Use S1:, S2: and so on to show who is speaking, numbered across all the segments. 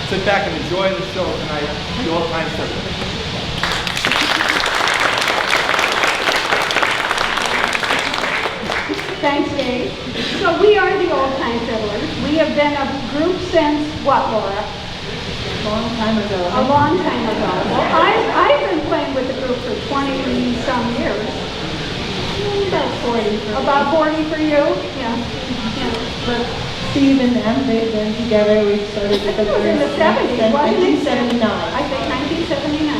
S1: sit back and enjoy the show tonight, the Old Time Fiddlers.
S2: Thanks, Dave. So we are the Old Time Fiddlers. We have been a group since what, Laura?
S3: A long time ago.
S2: A long time ago. Well, I've been playing with the group for 20-some years. About 40. About 40 for you? Yeah.
S3: But Steve and them, they've been together. We started the
S2: It was in the 70s, wasn't it?
S3: 1979.
S2: I think 1979.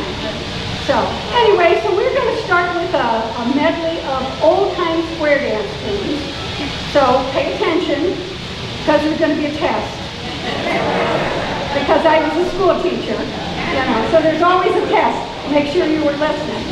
S2: So, anyway, so we're going to start with a medley of old-time square dance tunes. So, pay attention, because there's going to be a test. Because I was a school teacher, you know, so there's always a test. Make sure you were listening.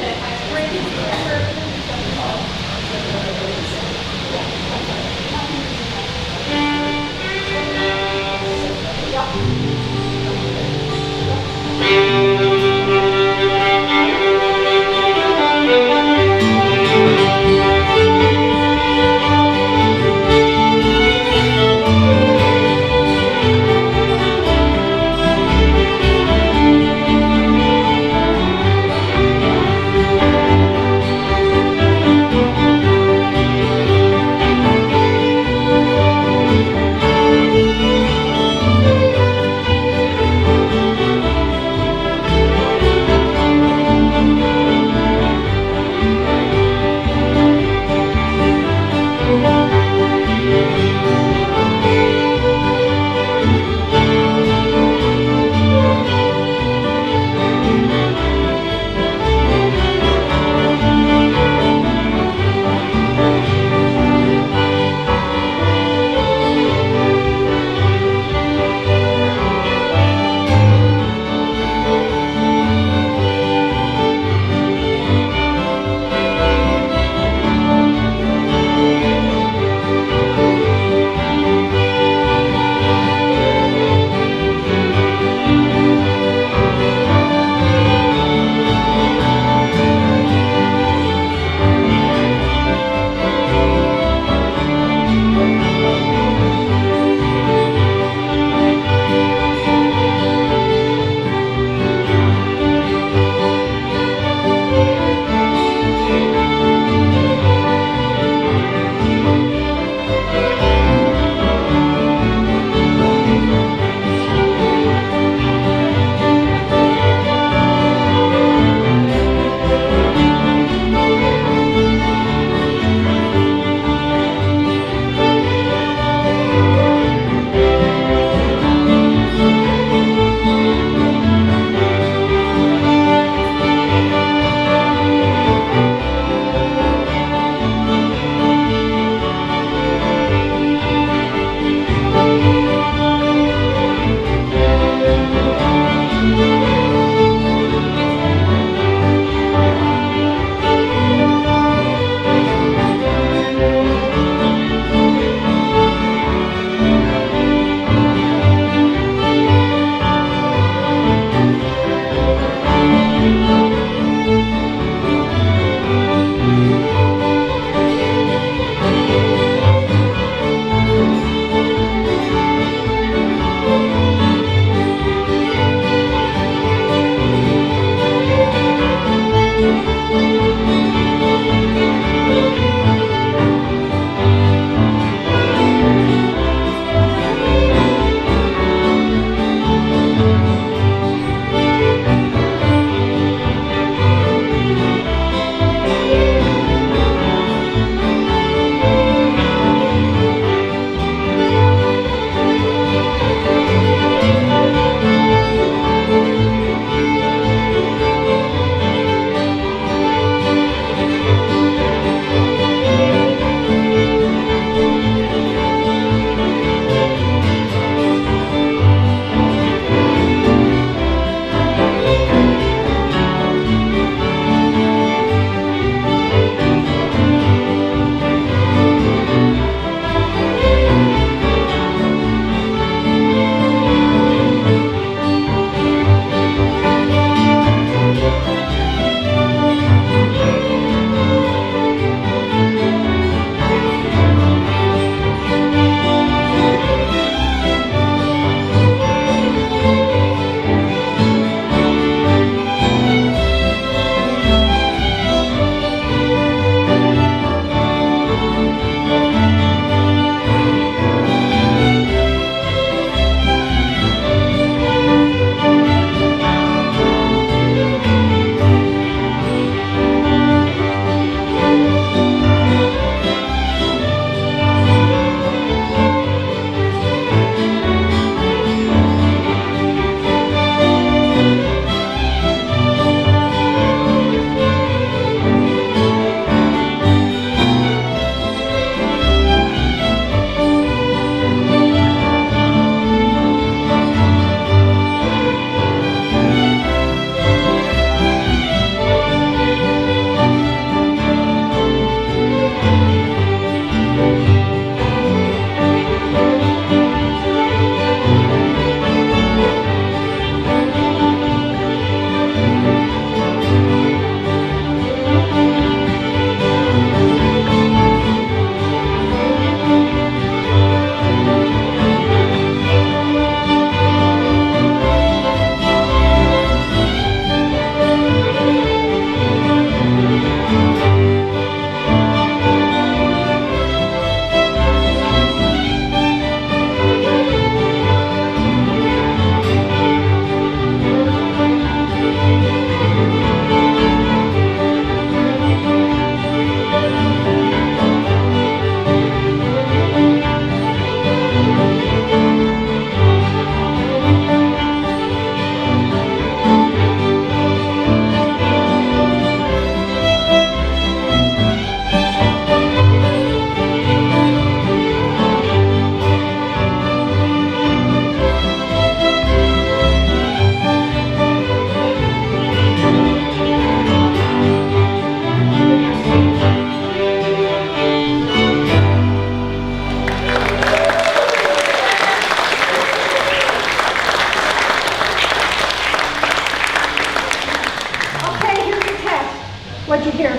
S2: What'd you hear?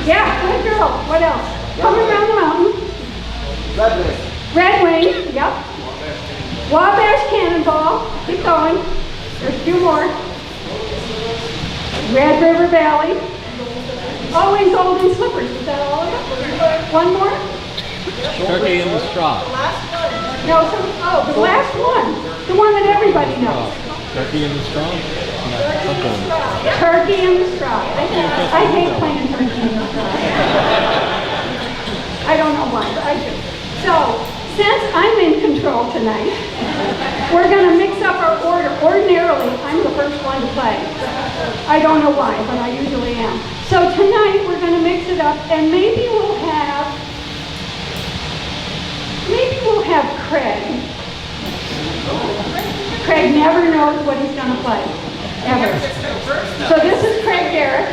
S2: Yeah, good girl. What else? Coming around the mountain. Red Wing, yep. Wabash Cannonball. Keep going. There's a few more. Red River Valley. Oh, and Golden Slippers. Is that all of it? One more?
S4: Turkey in the straw.
S2: No, the last one. The one that everybody knows.
S4: Turkey in the straw? No, something.
S2: Turkey in the straw. I hate playing turkey in the straw. I don't know why, but I do. So, since I'm in control tonight, we're going to mix up our order. Ordinarily, I'm the first one to play. I don't know why, but I usually am. So tonight, we're going to mix it up, and maybe we'll have Craig. Craig never knows what he's going to play, ever. So this is Craig Garrett.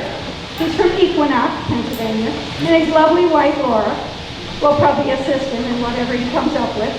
S2: He's from Equinox, Pennsylvania, and his lovely wife, Laura, will probably assist him in whatever he comes up with.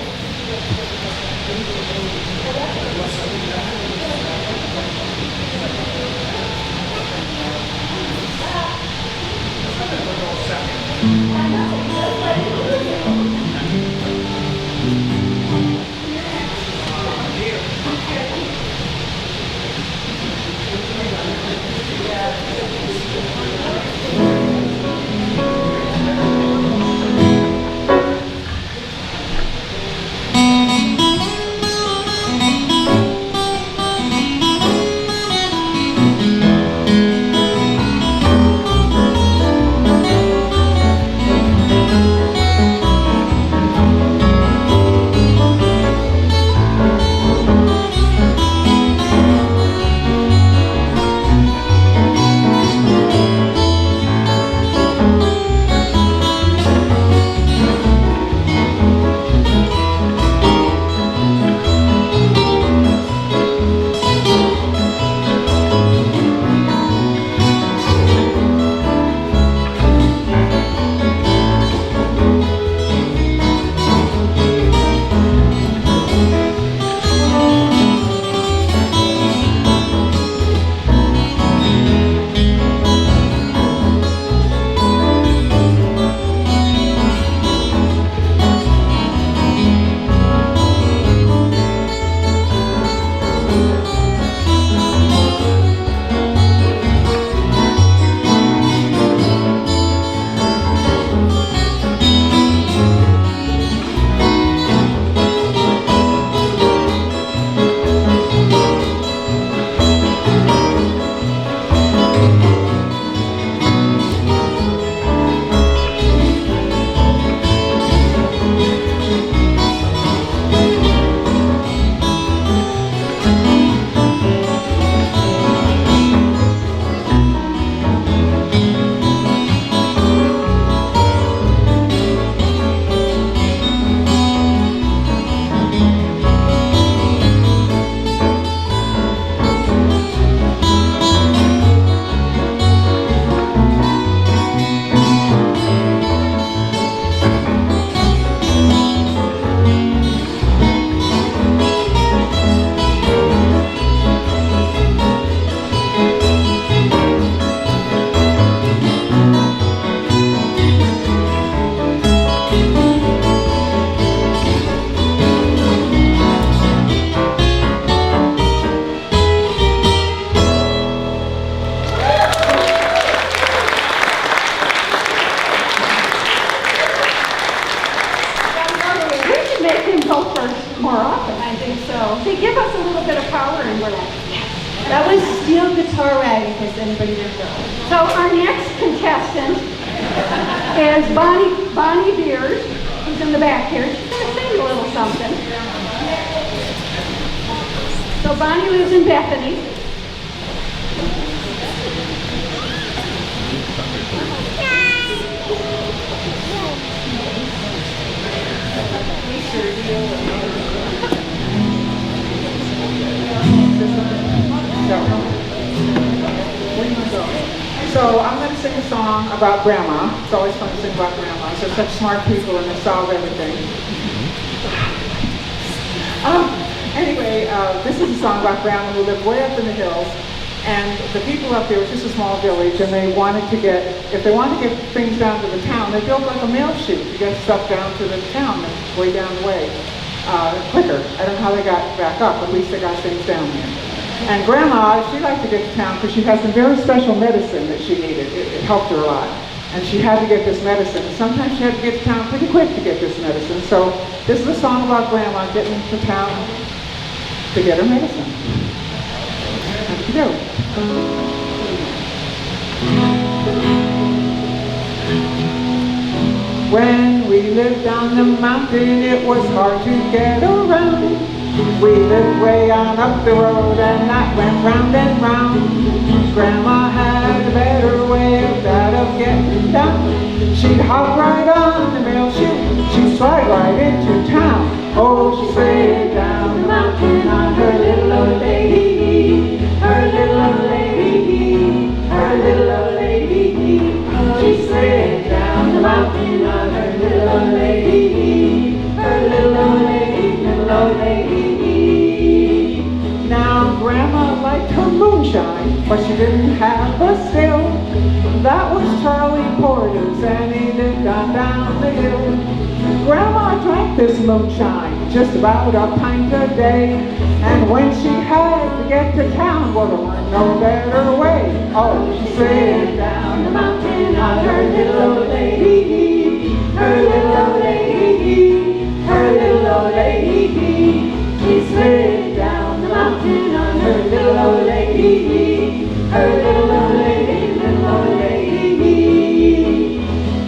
S2: more often. I think so. They give us a little bit of power and we're like, yes.
S3: That was steel guitar wagon, in case anybody didn't know.
S2: So our next contestant is Bonnie Beers, who's in the back here. She's going to sing a little something. So Bonnie lives in Bethany.
S5: So I'm going to sing a song about Grandma. It's always fun to sing about grandmas. They're such smart people and they solve everything. Anyway, this is a song about Grandma who lived way up in the hills. And the people up there, it was just a small village, and they wanted to get, if they wanted to get things down to the town, they built like a mail chute to get stuff down to the town, way down the way, quicker. I don't know how they got back up, but at least they got things down there. And Grandma, she liked to get to town because she had some very special medicine that she needed. It helped her a lot. And she had to get this medicine. Sometimes she had to get to town pretty quick to get this medicine. So this is a song about Grandma getting to town to get her medicine. How do you do? When we lived on the mountain, it was hard to get around. We lived way on up the road, and that went round and round. Grandma had a better way of that of getting down. She'd hop right on the mail chute, she'd slide right into town. Oh, she slid down the mountain on her little old lady, her little old lady, her little old lady. She slid down the mountain on her little old lady, her little old lady, little old lady. Now Grandma liked her moonshine, but she didn't have a still. That was Charlie Porter's, and he lived on down the hill. Grandma drank this moonshine, just about a pint a day. And when she had to get to town, well, there weren't no better way. Oh, she slid down the mountain on her little old lady, her little old lady, her little old lady. She slid down the mountain on her little old lady, her little old lady, little old lady.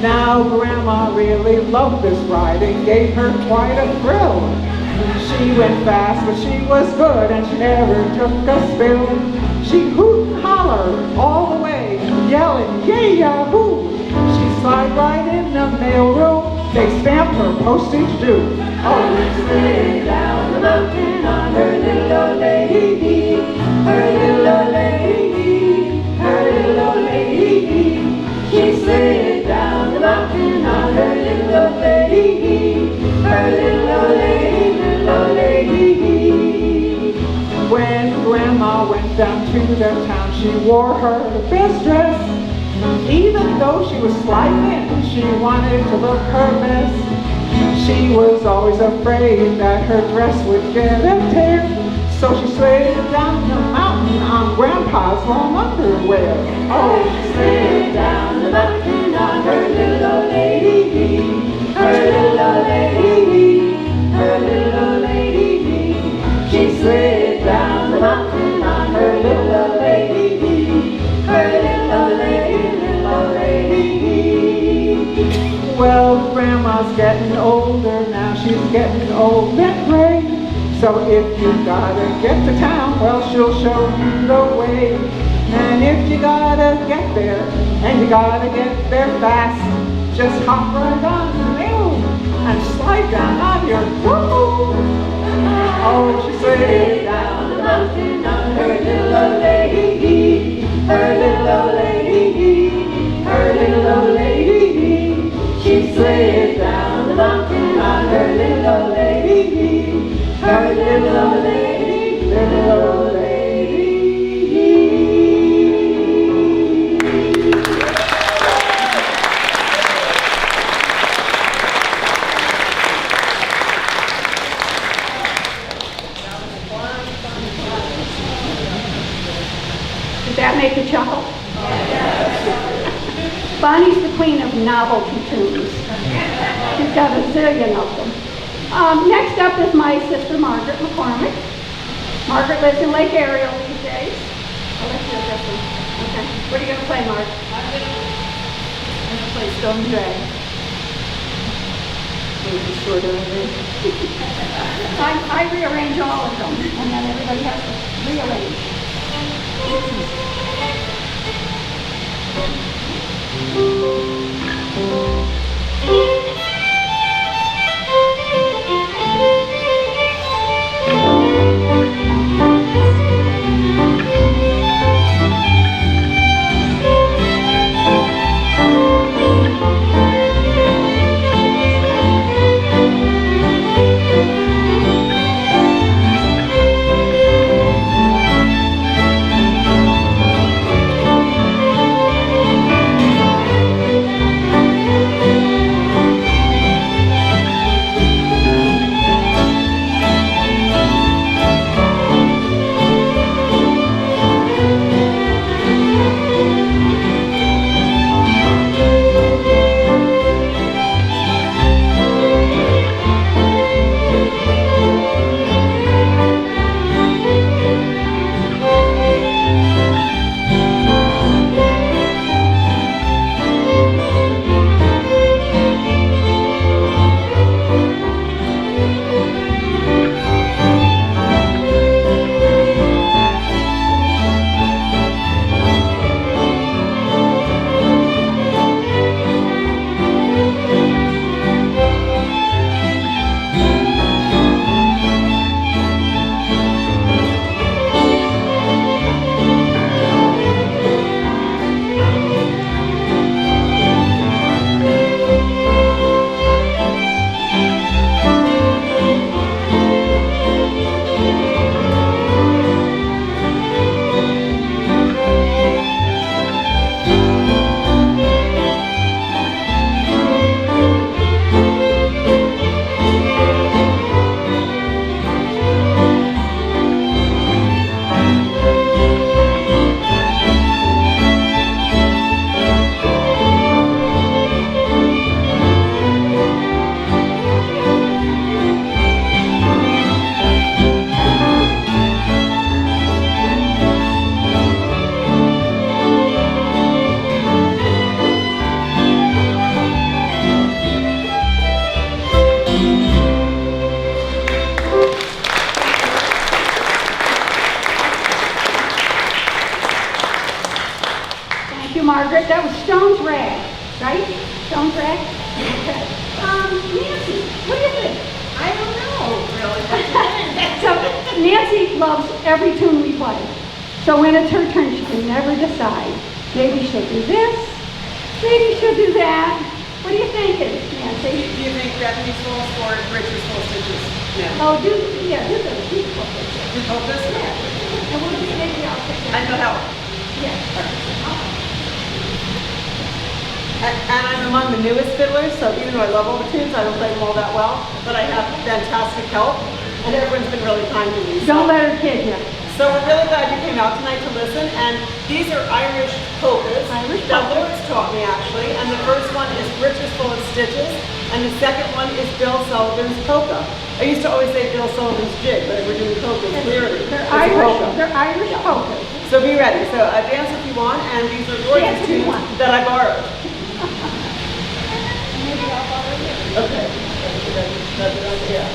S5: Now Grandma really loved this ride and gave her quite a thrill. She went fast, but she was good, and she never took a spill. She hoot and holler all the way, yelling, yay, yahoo! She slid right in the mail room, they stamped her postage due. Oh, she slid down the mountain on her little old lady, her little old lady, her little old lady. She slid down the mountain on her little old lady, her little old lady, little old lady. When Grandma went down to their town, she wore her best dress. Even though she was sliding in, she wanted to look her best. She was always afraid that her dress would get a tear, so she slid down the mountain on Grandpa's long underwear. Oh, she slid down the mountain on her little old lady, her little old lady, her little old lady. She slid down the mountain on her little old lady, her little old lady, little old lady. Well, Grandma's getting older now, she's getting old and gray. So if you gotta get to town, well, she'll show you the way. And if you gotta get there, and you gotta get there fast, just hop right on the mail and slide down on your woo. Oh, she slid down the mountain on her little old lady, her little old lady, her little old lady. She slid down the mountain on her little old lady, her little old lady, little old lady.
S2: Did that make you chuckle? Bonnie's the queen of novelty tunes. She's got a zillion of them. Next up is my sister, Margaret McCormick. Margaret lives in Lake Ariel these days. Oh, let's do this one. Okay. What are you going to play, Mark? I'm going to play Stone Drag. I rearrange all of them, and then everybody has to rearrange. Thank you, Margaret. That was Stone's Rag, right? Stone's Rag? Okay. Nancy, what do you think?
S3: I don't know, really.
S2: So Nancy loves every tune we play. So when it's her turn, she can never decide. Maybe she'll do this, maybe she'll do that. What do you think, Nancy?
S3: Do you think Bethany's full or Richard's full stitches?
S2: Oh, do the beautiful picture.
S3: You hope this?
S2: Yeah. And we'll just maybe I'll pick
S3: I
S2: that.
S3: know how.
S2: Yeah.
S3: And I'm among the newest fiddlers, so even though I love all the tunes, I don't play them all that well. But I have fantastic help, and everyone's been really kind to me.
S2: Don't let her kid you.
S3: So we're really glad you came out tonight to listen, and these are Irish polkas
S2: Irish
S3: that
S2: polkas.
S3: Lawrence taught me actually, and the first one is Richard's Full of Stitches, and the second one is Bill Sullivan's polka. I used to always say Bill Sullivan's jig, but we're doing polkas clearly.
S2: They're
S3: It's a polka.
S2: Irish polkas.
S3: So be ready. So dance if you want, and these are
S2: Dance
S3: gorgeous
S2: if you
S3: tunes
S2: want.
S3: that I borrowed.
S2: Maybe I'll borrow you.
S3: Okay. Yeah.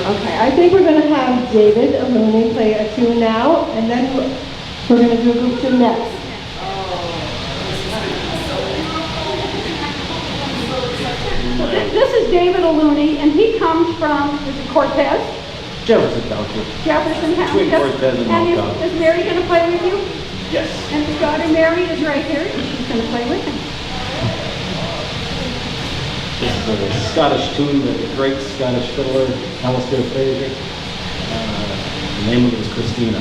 S6: Okay, I think we're going to have David Aluni play a tune now, and then we're going to do a group tune next.
S2: This is David Aluni, and he comes from, is it Cortez?
S4: Jefferson Township.
S2: Jefferson Township.
S4: Between Cortez and
S2: And
S4: Mount
S2: is Mary going to play with you?
S4: Yes.
S2: And his daughter Mary is right here, and she's going to play with him.
S4: This is a Scottish tune that the great Scottish fiddler, Alistair Fraser. The name of it is Christina.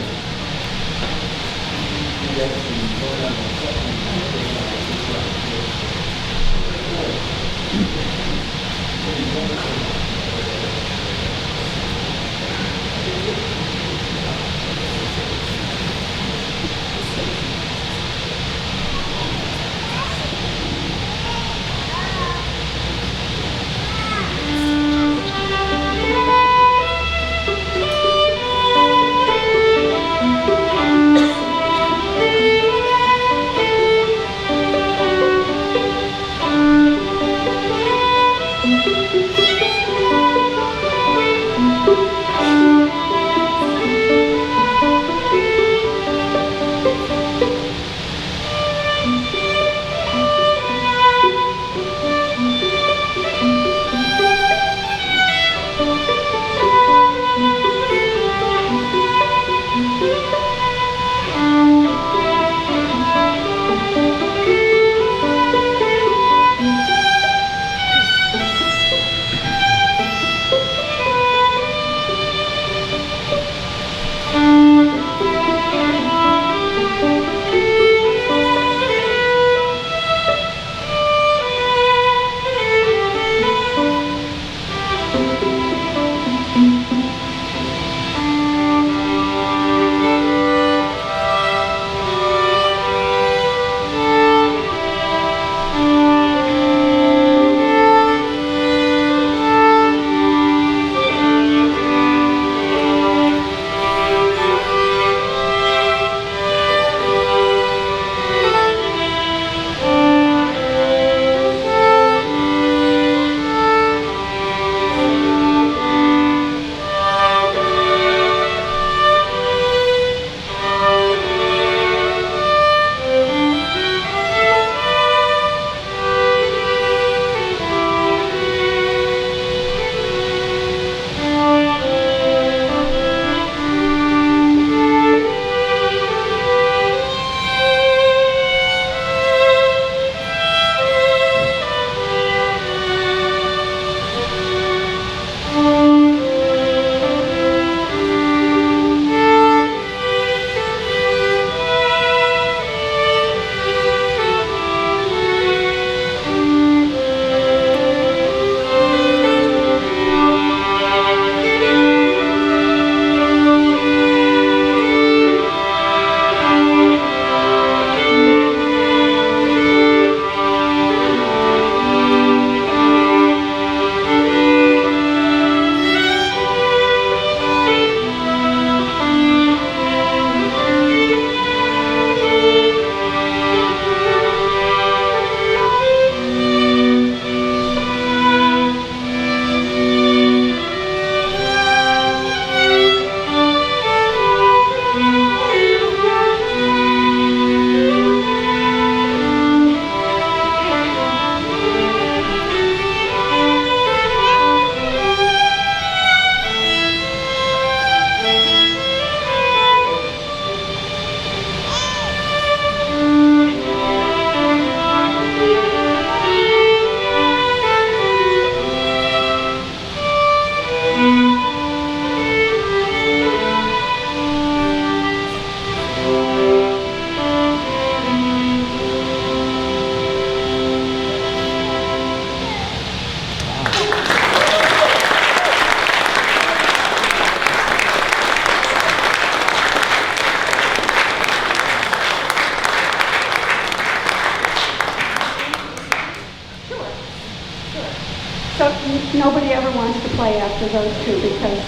S2: So nobody ever wants to play after those two because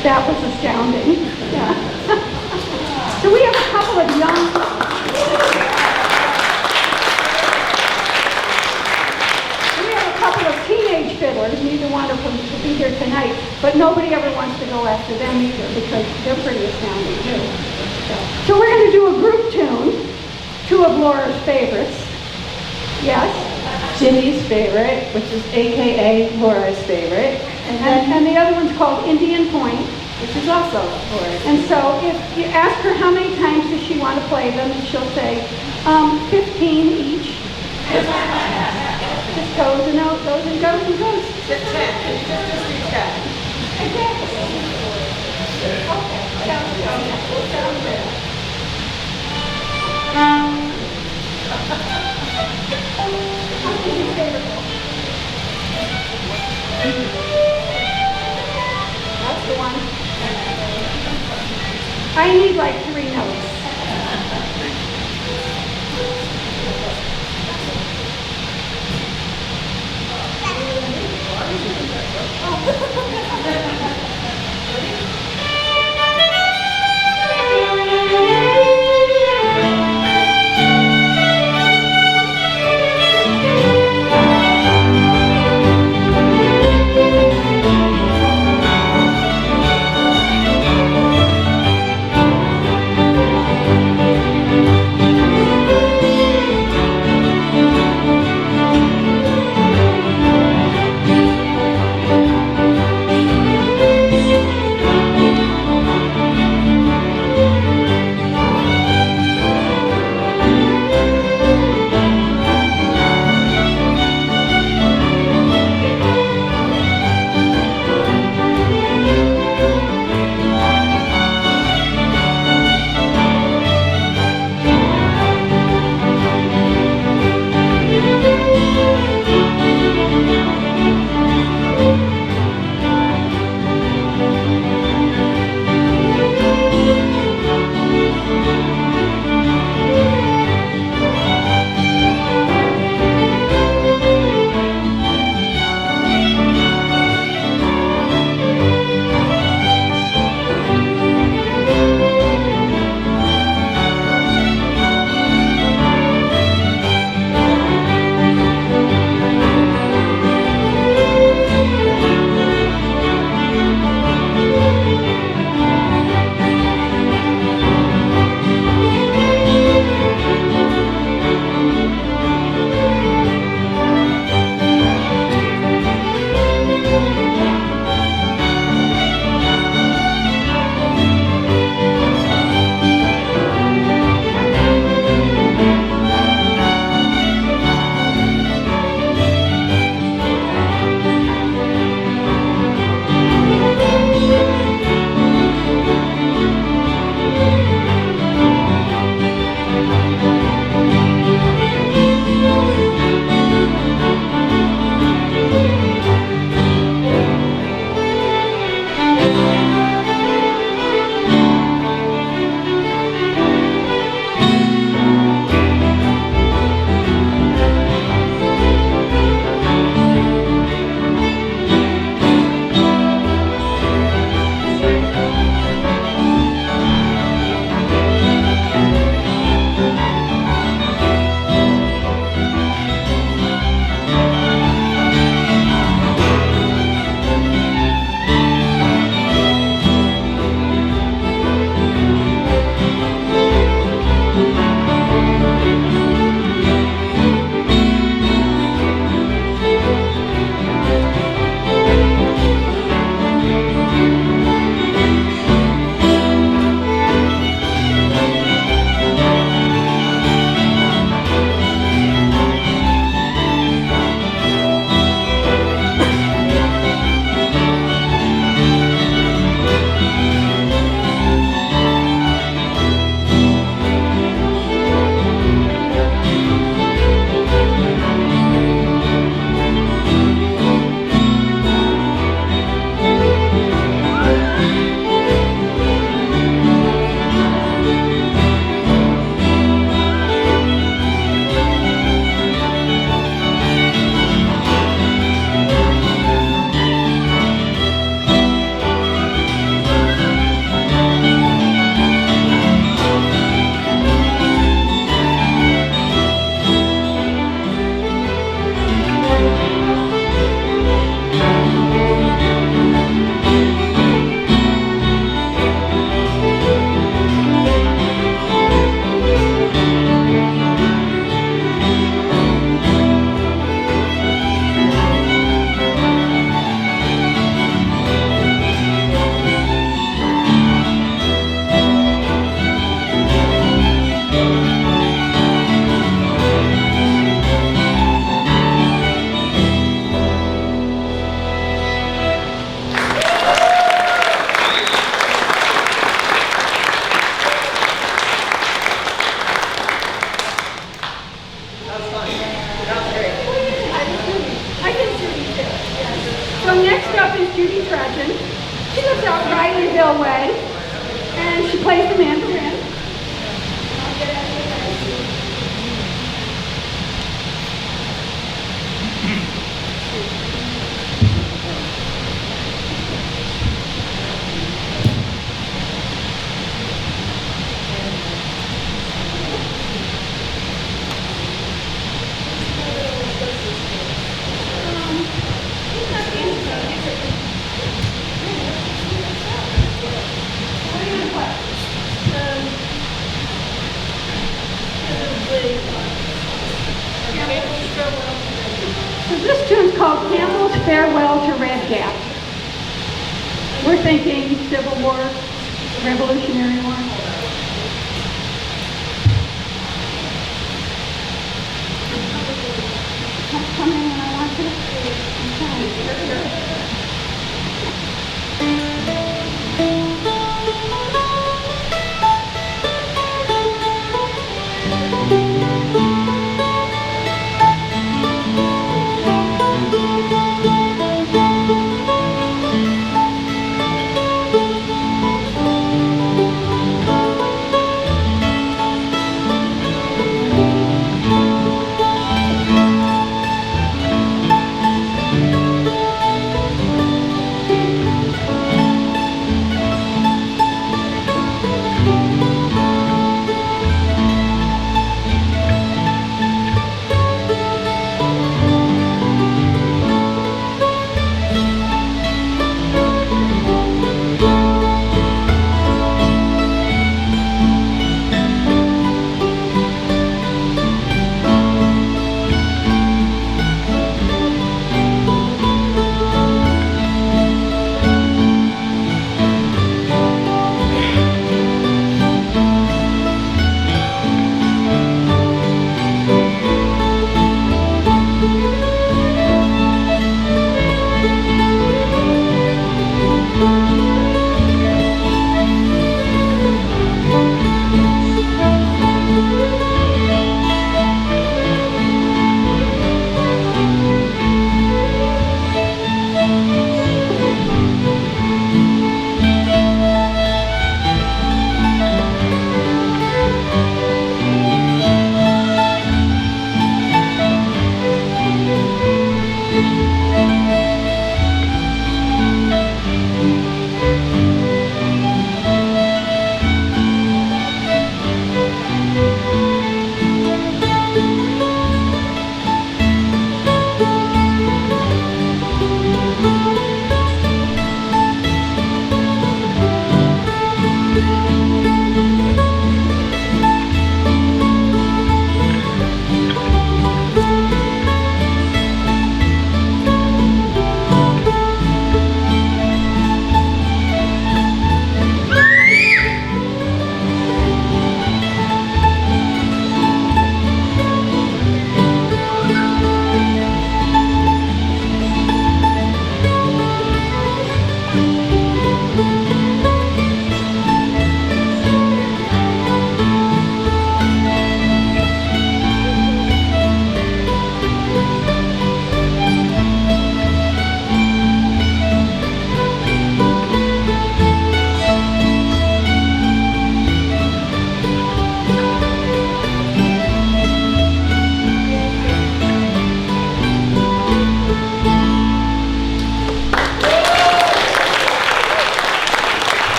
S2: that was astounding. Yeah. So we have a couple of teenage fiddlers, neither one of them will be here tonight, but nobody ever wants to go after them either because they're pretty astounding too. So we're going to do a group tune, two of Laura's favorites. Yes?
S6: Jimmy's favorite, which is AKA Laura's favorite.
S2: And the other one's called Indian Point,
S3: Which is also Laura's.
S2: and so if you ask her how many times does she want to play them, and she'll say, 15 each. Just goes and out, goes and goes and goes.
S3: Just 10, just do 10.
S2: Exactly. Okay, sounds good. Sounds good. That's the one. I need like 3 notes. So next up is Judy Trudgeon. She lives out Rileyville Way, and she plays the mandarin. So this tune's called Campbell's Farewell to Red Gap. We're thinking Civil War, Revolutionary War. Come in when I want to. Okay.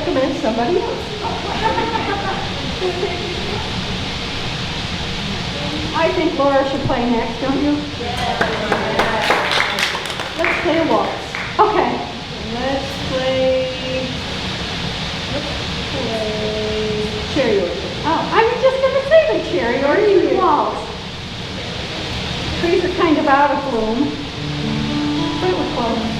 S6: recommend somebody else.
S2: I think Laura should play next, don't you? Let's play a waltz. Okay.
S6: Let's play Cherry Orchard.
S2: Oh, I was just going to say the cherry or waltz. Trees are kind of out of bloom, but it was close.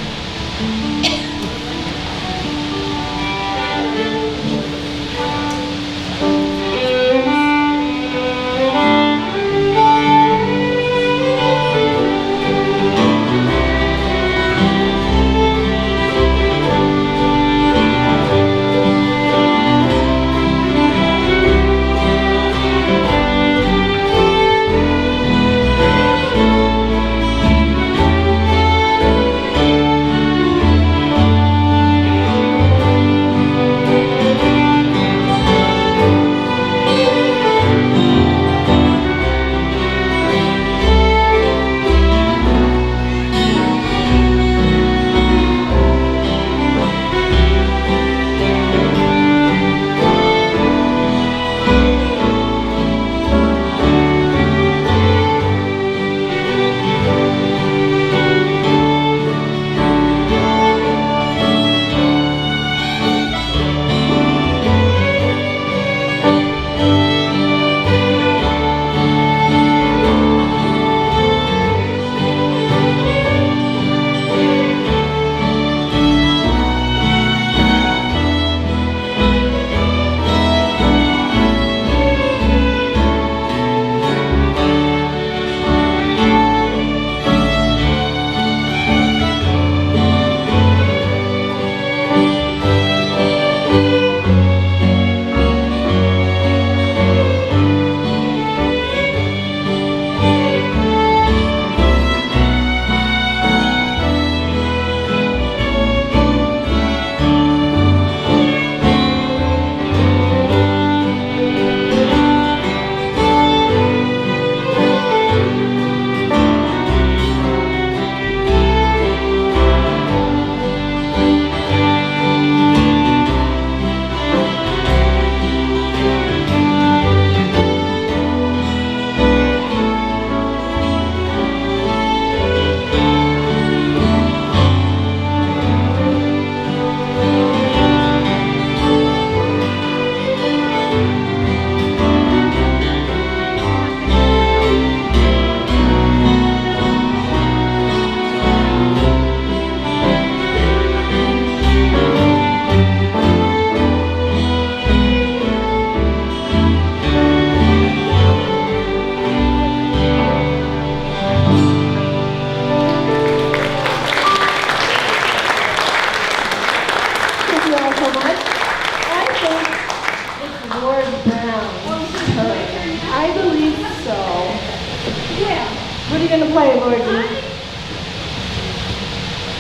S6: gonna play, Lloyd?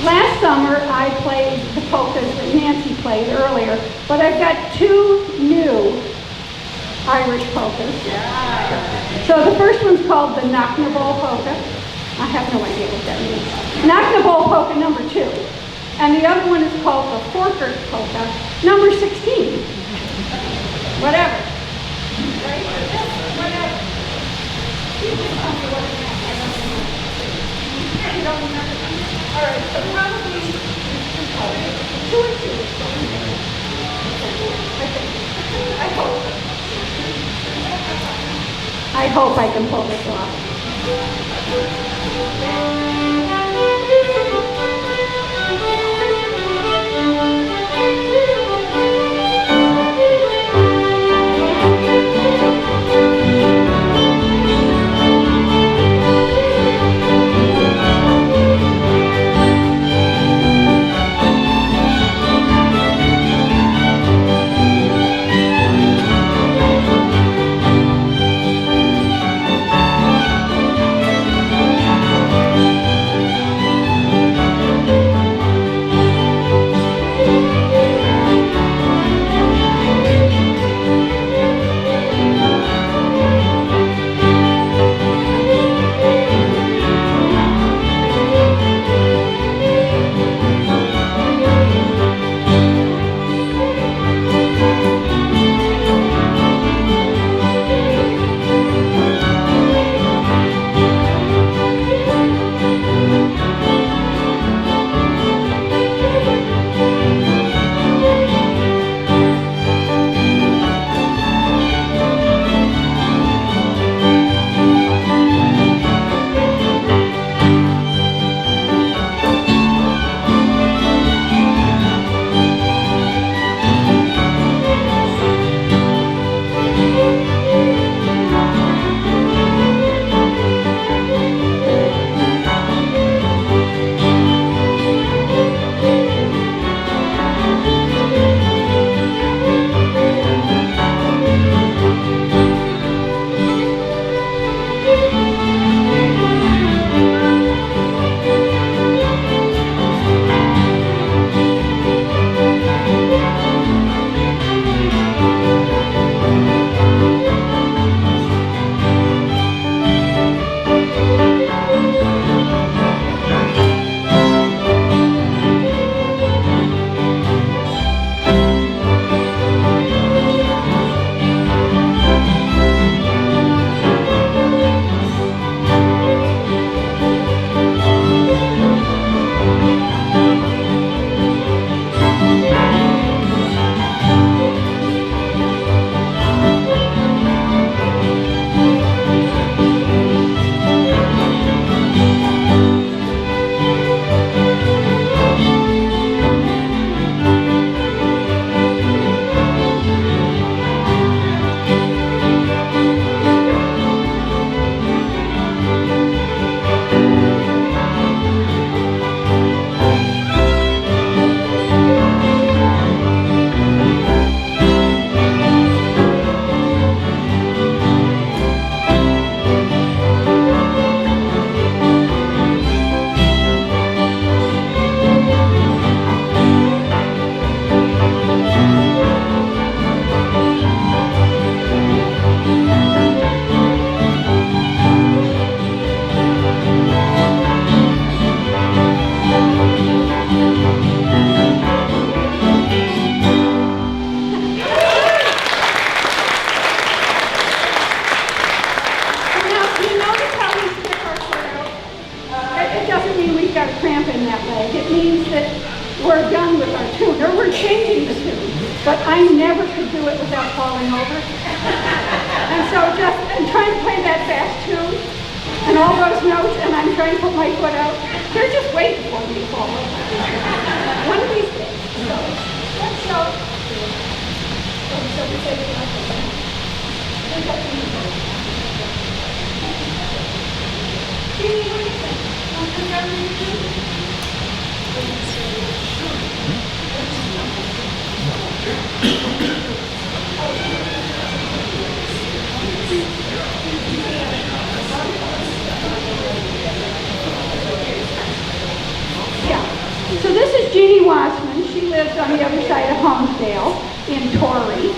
S2: Last summer, I played the polkas that Nancy played earlier, but I've got two new Irish polkas. So the first one's called the Knock-na-Ball polka. I have no idea what that means. Knock-na-Ball polka number 2. And the other one is called the Forker polka number 16. Whatever. Right? Whatever. You just tell me what it means. I don't know. You don't remember? All right, so probably 2 and 2. I hope I can pull this off. But I never could do it without falling over. And so and trying to play that fast tune, and all those notes, and I'm trying to put my foot out, they're just waiting for me to fall over. One of these days. So, let's show. So we say it like this. Jeannie, what do you think? Want to come down to YouTube? Jeannie Wassman, she lives on the other side of Homesdale in Torrey.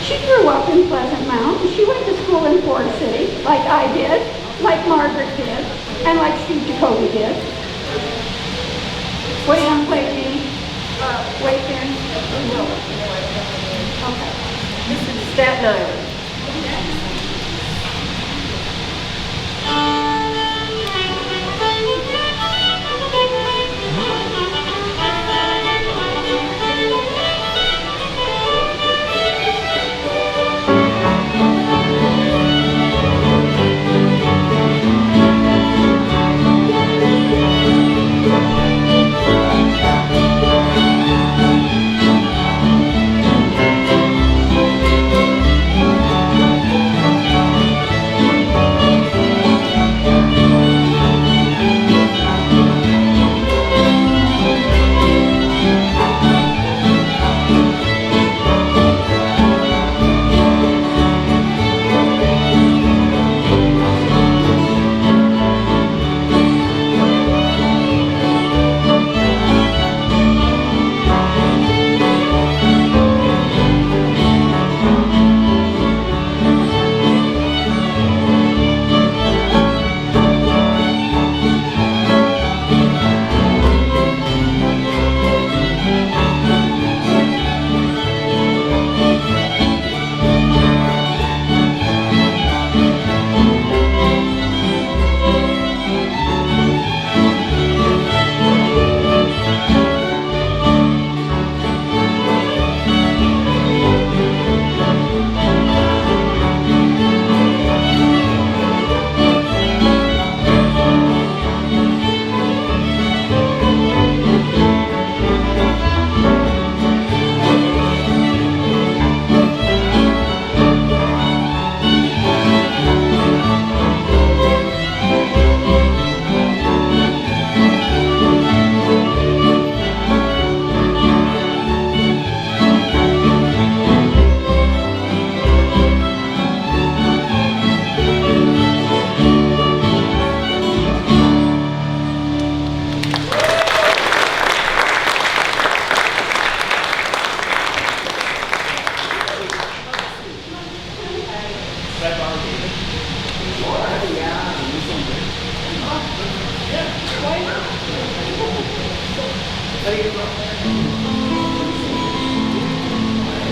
S2: She grew up in Pleasant Mountain. She went to school in Ford City, like I did, like Margaret did, and like Steve Jacoby did. What do you want to play, Jeannie? Wait there. Okay.
S3: This is Staten Island.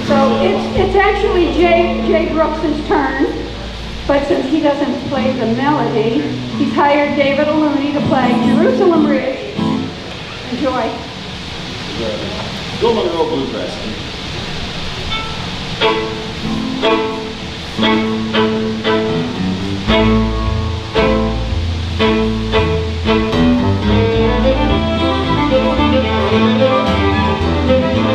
S2: So it's actually Jay Brooks's turn, but since he doesn't play the melody, he's hired David Looney to play Jerusalem Ridge. Enjoy.
S4: Bill Monroe Bluegrass.